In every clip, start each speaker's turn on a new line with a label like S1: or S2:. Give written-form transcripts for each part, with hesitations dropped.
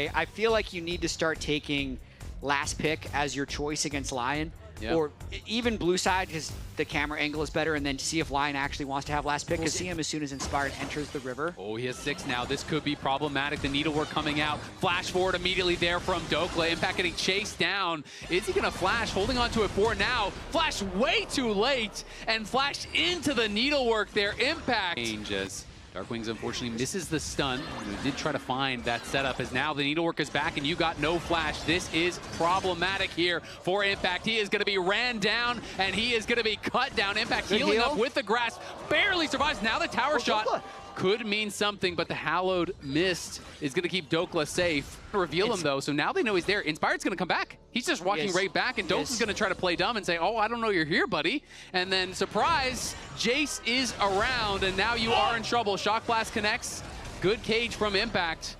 S1: I feel like you need to start taking last pick as your choice against LYON. Yep. Or even blue side, because the camera angle is better, and then see if LYON actually wants to have last pick, because see him as soon as Inspired enters the river.
S2: Oh, he has 6 now. This could be problematic. The needlework coming out. Flash forward immediately there from Dokla. Impact getting chased down. Is he going to flash? Holding on to it for now. Flash way too late, and flash into the needlework there. Impact changes. Darkwings unfortunately misses the stun. We did try to find that setup, as now the needlework is back and you got no flash. This is problematic here for Impact. He is going to be ran down and he is going to be cut down. Impact healing up with the grass, barely survives. Now the tower shot could mean something, but the Hallowed Mist is going to keep Dokla safe. Reveal him though, so now they know he's there. Inspired's going to come back. He's just walking right back, and Dokla's going to try to play dumb and say, oh, I don't know you're here, buddy. And then, surprise, Jace is around, and now you are in trouble. Shock Blast connects. Good cage from Impact.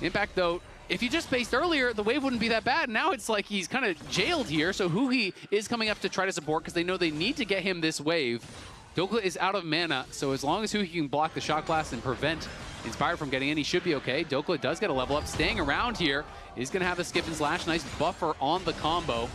S2: Impact, though, if you just spaced earlier, the wave wouldn't be that bad. Now it's like he's kind of jailed here, so Huhi is coming up to try to support because they know they need to get him this wave. Dokla is out of mana, so as long as Huhi can block the Shock Blast and prevent Inspired from getting in, he should be okay. Dokla does get a level up. Staying around here is going to have the skip and slash. Nice buffer on the combo.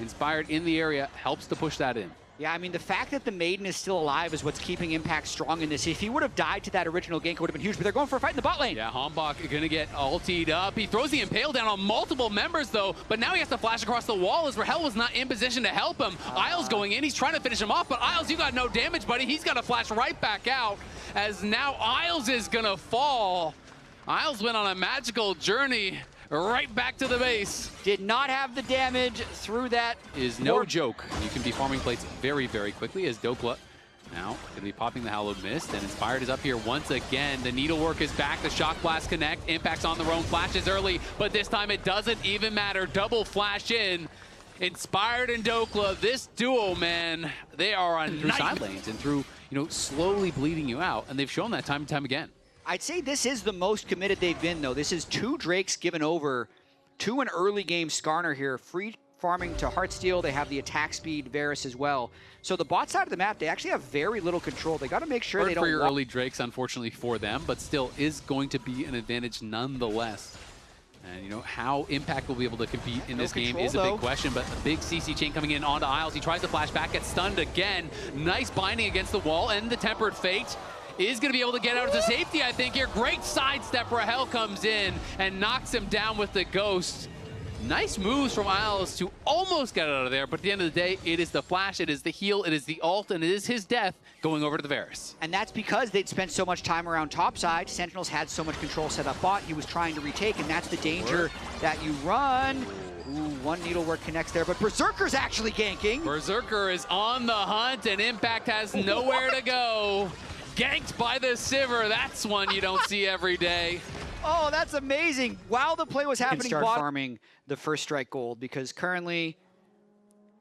S2: Inspired in the area helps to push that in.
S1: Yeah, I mean, the fact that the Maiden is still alive is what's keeping Impact strong in this. If he would have died to that original gank, it would have been huge, but they're going for a fight in the bot lane.
S2: Yeah, Hombok going to get ultied up. He throws the Impale down on multiple members, though, but now he has to flash across the wall as Rahel was not in position to help him. Isles going in. He's trying to finish him off, but Isles, you got no damage, buddy. He's got to flash right back out, as now Isles is going to fall. Isles went on a magical journey right back to the base.
S1: Did not have the damage through that.
S2: Is no joke. You can be farming plates very, very quickly, as Dokla now going to be popping the Hallowed Mist, and Inspired is up here once again. The needlework is back. The Shock Blast connect. Impact's on the own. Flashes early, but this time it doesn't even matter. Double flash in. Inspired and Dokla, this duo, man, they are on through side lanes and through, slowly bleeding you out, and they've shown that time and time again.
S1: I'd say this is the most committed they've been, though. This is 2 Drakes given over to an early game Skarner here. Free farming to Heartsteel. They have the attack speed Varus as well. So the bot side of the map, they actually have very little control. They got to make sure they don't.
S2: For your early Drakes, unfortunately for them, but still is going to be an advantage nonetheless. And how Impact will be able to compete in this game is a big question, but a big CC chain coming in onto Isles. He tries to flash back, gets stunned again. Nice binding against the wall, and the Tempered Fate is going to be able to get out to safety, I think, here. Great sidestep. Rahel comes in and knocks him down with the Ghost. Nice moves from Isles to almost get out of there, but at the end of the day, it is the flash, it is the heal, it is the ult, and it is his death going over to the Varus.
S1: And that's because they'd spent so much time around topside. Sentinels had so much control set up bot, he was trying to retake, and that's the danger that you run. Ooh, one needlework connects there, but Berserker's actually ganking.
S2: Berserker is on the hunt, and Impact has nowhere to go. Ganked by the Sivir, that's one you don't see every day.
S1: Oh, that's amazing. While the play was happening, start farming the first strike gold, because currently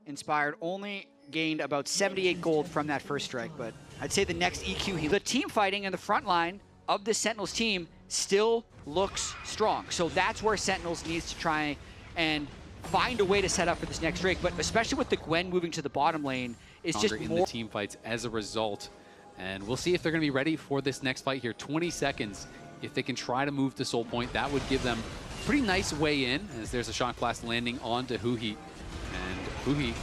S1: Inspired only gained about 78 gold from that first strike, but I'd say the next EQ, the team fighting in the front line of the Sentinels team still looks strong. So that's where Sentinels needs to try and find a way to set up for this next Drake, but especially with the Gwen moving to the bottom lane, it's just
S2: in the team fights as a result. And we'll see if they're going to be ready for this next fight here. 20 seconds. If they can try to move to Soul Point, that would give them a pretty nice way in, as there's a Shock Blast landing onto Huhi. And Huhi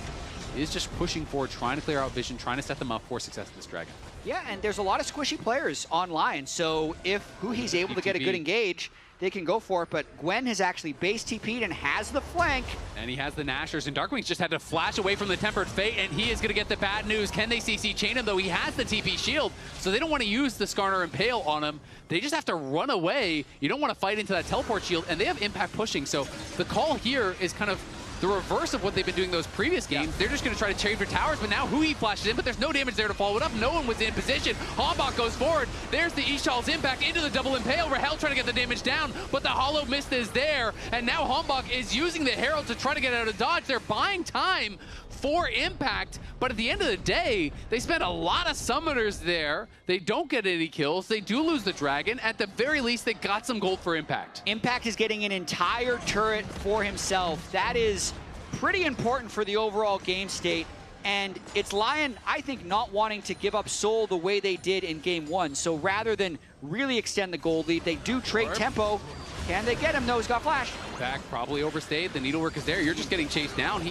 S2: is just pushing forward, trying to clear out vision, trying to set them up for success in this Dragon.
S1: Yeah, and there's a lot of squishy players online, so if Huhi's able to get a good engage, they can go for it, but Gwen has actually base TP'd and has the flank.
S2: And he has the Nashers, and Darkwings just had to flash away from the Tempered Fate, and he is going to get the bad news. Can they CC chain him, though? He has the TP shield, so they don't want to use the Skarner Impale on him. They just have to run away. You don't want to fight into that teleport shield, and they have Impact pushing, so the call here is kind of the reverse of what they've been doing those previous games. They're just going to try to trade for towers, but now Huhi flashes in, but there's no damage there to follow it up. No one was in position. Hombok goes forward. There's the Ishal's impact into the double impale. Rahel trying to get the damage down, but the Hollow Mist is there, and now Hombok is using the Herald to try to get out of dodge. They're buying time for Impact, but at the end of the day, they spent a lot of summoners there. They don't get any kills. They do lose the Dragon. At the very least, they got some gold for Impact.
S1: Impact is getting an entire turret for himself. That is pretty important for the overall game state. And it's LYON, I think, not wanting to give up Soul the way they did in game 1. So rather than really extend the gold lead, they do trade tempo. Can they get him? No, he's got flash.
S2: Back probably overstayed. The needlework is there. You're just getting chased down.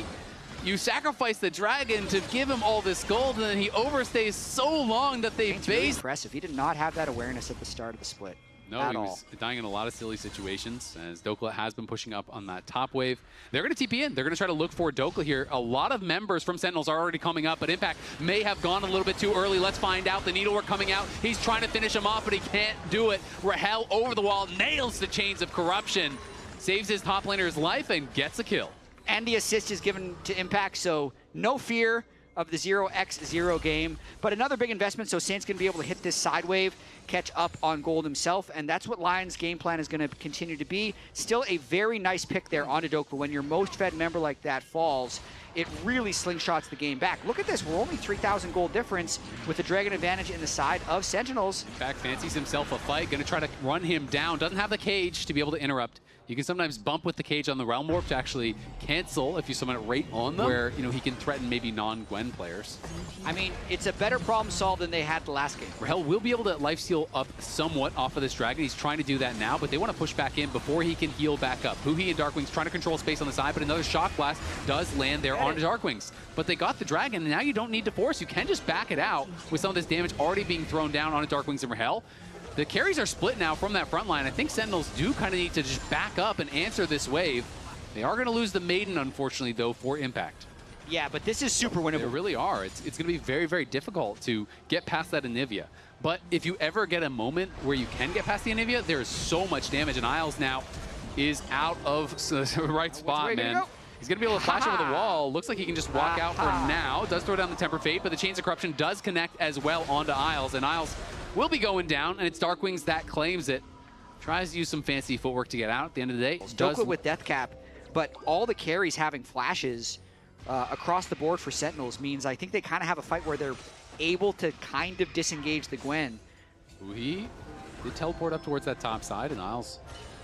S2: You sacrifice the dragon to give him all this gold, and then he overstays so long that they
S1: It's
S2: base.
S1: really impressive. He did not have that awareness at the start of the split.
S2: No, he was dying in a lot of silly situations, as Dokla has been pushing up on that top wave. They're going to TP in. They're going to try to look for Dokla here. A lot of members from Sentinels are already coming up, but Impact may have gone a little bit too early. Let's find out. The needlework coming out. He's trying to finish him off, but he can't do it. Rahel over the wall, nails the chains of corruption, saves his top laner's life, and gets a kill.
S1: And the assist is given to Impact, so no fear of the 0x0 game. But another big investment, so Saint's going to be able to hit this side wave, catch up on gold himself, and that's what LYON's game plan is going to continue to be. Still a very nice pick there on Dokla. When your most fed member like that falls, it really slingshots the game back. Look at this, we're only 3,000 gold difference with the Dragon advantage in the side of Sentinels.
S2: Impact fancies himself a fight, going to try to run him down. Doesn't have the cage to be able to interrupt. You can sometimes bump with the cage on the Realm Warp to actually cancel if you summon it right on them, where he can threaten maybe non-Gwen players.
S1: I mean, it's a better problem solved than they had the last game.
S2: Rahel will be able to lifesteal up somewhat off of this dragon. He's trying to do that now, but they want to push back in before he can heal back up. Huhi and Darkwings trying to control space on the side, but another Shock Blast does land there on Darkwings. But they got the dragon, and now you don't need to force. You can just back it out with some of this damage already being thrown down on Darkwings and Rahel. The carries are split now from that front line. I think Sentinels do kind of need to just back up and answer this wave. They are going to lose the Maiden, unfortunately, though, for Impact.
S1: Yeah, but this is super winnable.
S2: They really are. It's going to be very, very difficult to get past that Onivia. But if you ever get a moment where you can get past the Onivia, there is so much damage. And Isles now is out of the right spot, man. He's going to be able to flash over the wall. Looks like he can just walk out for now. Does throw down the Temper Fate, but the Chains of Corruption does connect as well onto Isles. And Isles will be going down, and it's Darkwings that claims it. Tries to use some fancy footwork to get out at the end of the day.
S1: Dokla with Death Cap, but all the carries having flashes across the board for Sentinels means I think they kind of have a fight where they're able to kind of disengage the Gwen.
S2: He did teleport up towards that top side, and Isles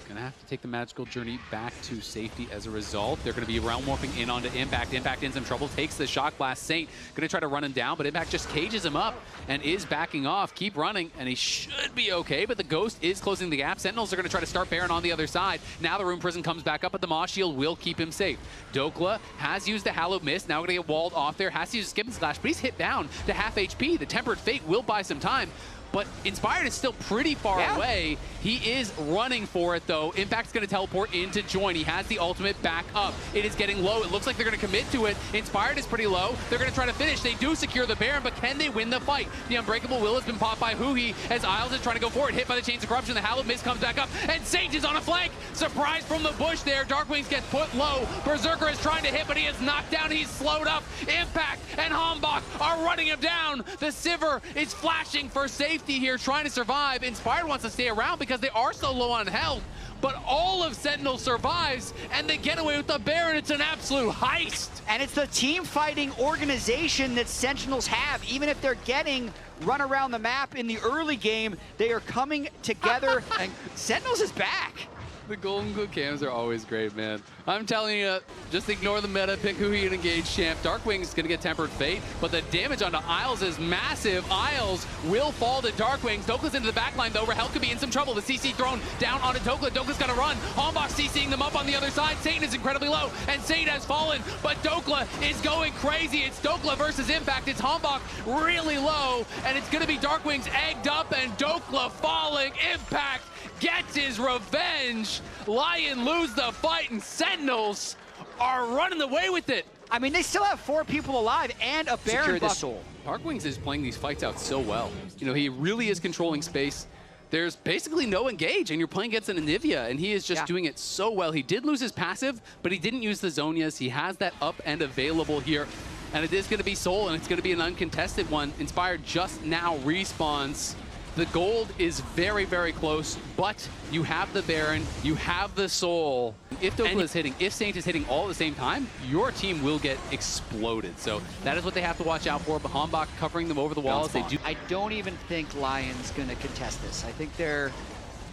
S2: gonna have to take the magical journey back to safety as a result. They're gonna be realm warping in onto Impact. Impact in some trouble, takes the Shock Blast. Saint gonna try to run him down, but Impact just cages him up and is backing off. Keep running, and he should be okay, but the Ghost is closing the gap. Sentinels are gonna try to start Baron on the other side. Now the Rune Prison comes back up, but the Moss Shield will keep him safe. Dokla has used the Hallowed Mist, now gonna get walled off there, has to use a Skip and Slash, but he's hit down to half HP. The Tempered Fate will buy some time, but Inspired is still pretty far away. He is running for it, though. Impact's going to teleport in to join. He has the ultimate back up. It is getting low. It looks like they're going to commit to it. Inspired is pretty low. They're going to try to finish. They do secure the Baron, but can they win the fight? The Unbreakable Will has been popped by Huhi as Isles is trying to go for it. Hit by the Chains of Corruption. The Hallowed Mist comes back up, and Sage is on a flank. Surprise from the bush there. Darkwings gets put low. Berserker is trying to hit, but he is knocked down. He's slowed up. Impact and Hombach are running him down. The Sivir is flashing for safety here, trying to survive. Inspired wants to stay around because they are so low on health, but all of Sentinel survives, and they get away with the Baron. It's an absolute heist. And
S1: it's the team fighting organization that Sentinels have. Even if they're getting run around the map in the early game, they are coming together, and Sentinels is back.
S2: The Golden Glue cams are always great, man. I'm telling you, just ignore the meta, pick who he can engage champ. Darkwing's gonna get Tempered Fate, but the damage onto Isles is massive. Isles will fall to Darkwings. Dokla's into the backline though. Rahel could be in some trouble. The CC thrown down onto Dokla. Dokla's gonna run. Hombach CCing them up on the other side. Satan is incredibly low, and Satan has fallen, but Dokla is going crazy. It's Dokla versus Impact. It's Hombach really low, and it's gonna be Darkwings egged up, and Dokla falling. Impact gets his revenge. LYON lose the fight, and Sentinels are running away with it.
S1: I mean, they still have 4 people alive and a Baron buckle.
S2: Darkwings is playing these fights out so well. You know, he really is controlling space. There's basically no engage, and you're playing against an Onivia, and he is just doing it so well. He did lose his passive, but he didn't use the Zonias. He has that up end available here, and it is going to be Soul, and it's going to be an uncontested one. Inspired just now respawns. The gold is very, very close, but you have the Baron, you have the Soul. If Dokla is hitting, if Saint is hitting all at the same time, your team will get exploded. So that is what they have to watch out for. But Hombach covering them over the wall as they do.
S1: I don't even think LYON's going to contest this. I think they're,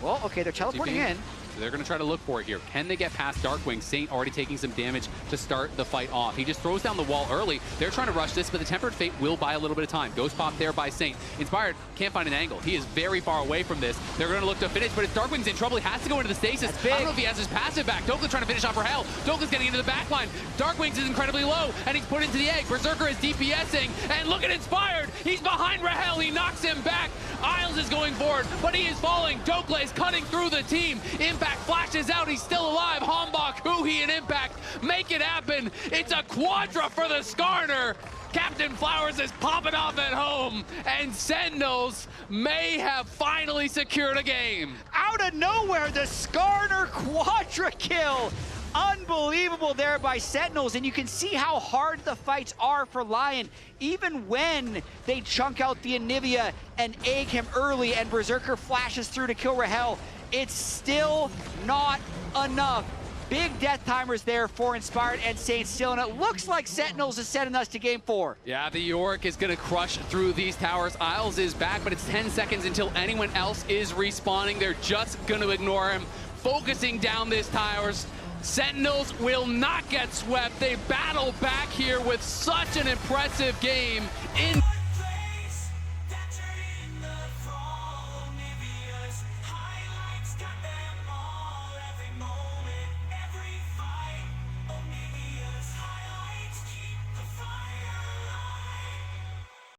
S1: well, okay, they're teleporting in.
S2: So they're going to try to look for it here. Can they get past Darkwing? Saint already taking some damage to start the fight off. He just throws down the wall early. They're trying to rush this, but the Tempered Fate will buy a little bit of time. Ghost pop there by Saint. Inspired can't find an angle. He is very far away from this. They're going to look to finish, but if Darkwing's in trouble, he has to go into the stasis. I don't know if he has his passive back. Dokka's trying to finish off for Hell. Dokka's getting into the back line. Darkwing's is incredibly low, and he's put into the egg. Berserker is DPSing, and look at Inspired. He's behind Rahel. He knocks him back. Isles is going forward, but he is falling. Dokka is cutting through the team. Impact flashes out. He's still alive. Hombach, Huhi, and Impact make it happen. It's a quadra for the Skarner. Captain Flowers is popping off at home, and Sentinels may have finally secured a game.
S1: Out of nowhere, the Skarner quadra kill. Unbelievable there by Sentinels, and you can see how hard the fights are for LYON. Even when they chunk out the Onivia and egg him early and Berserker flashes through to kill Rahel, it's still not enough. Big death timers there for Inspired and Saint still, and it looks like Sentinels is sending us to game 4.
S2: Yeah, the Yorick is going to crush through these towers. Isles is back, but it's 10 seconds until anyone else is respawning. They're just going to ignore him, focusing down these towers. Sentinels will not get swept. They battle back here with such an impressive game in